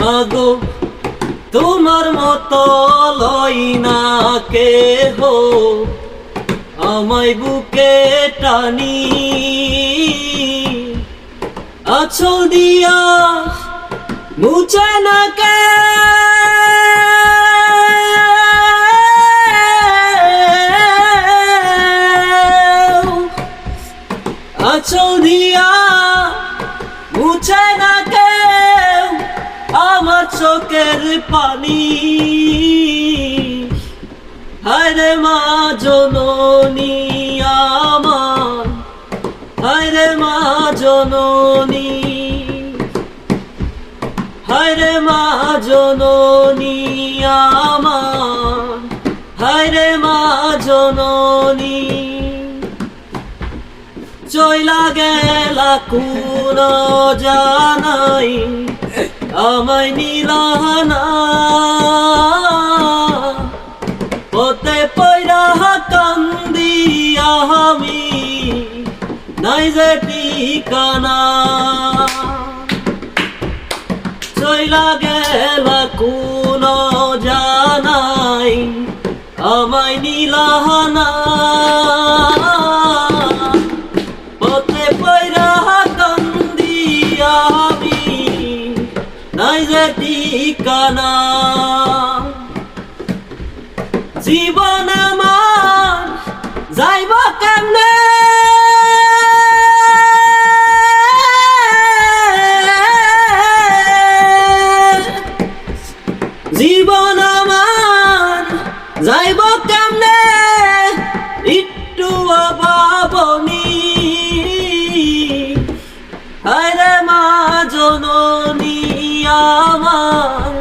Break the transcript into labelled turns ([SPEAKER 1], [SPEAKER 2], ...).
[SPEAKER 1] মাগো তোমার মতো লই না কেহ আমায় বুকে টানি, আঁচল দিয়া মুছে না কে আঁচল দিয়া মুছে না কেউ আমার চোখের পানি। হায়রে মা জননী আমার, হায়রে মা জননী, হায়রে মা জননী আমার, হায়রে মা জননী। চইলা গেলা কোন জানাই আমায় নিলানা, পথে পয়রা কান্দি আমি নাই যে ঠিকানা। চইলা গেলা কোন জানাই আমায় নিলানা, পথে পয়রা কান্দি আমি নাই যে ঠিকানা। জীবন আমার যাইব কেমনে, জীবন আমার যাইব কেমনে একটু অভাবনী। হায়রে মা জননী আমার,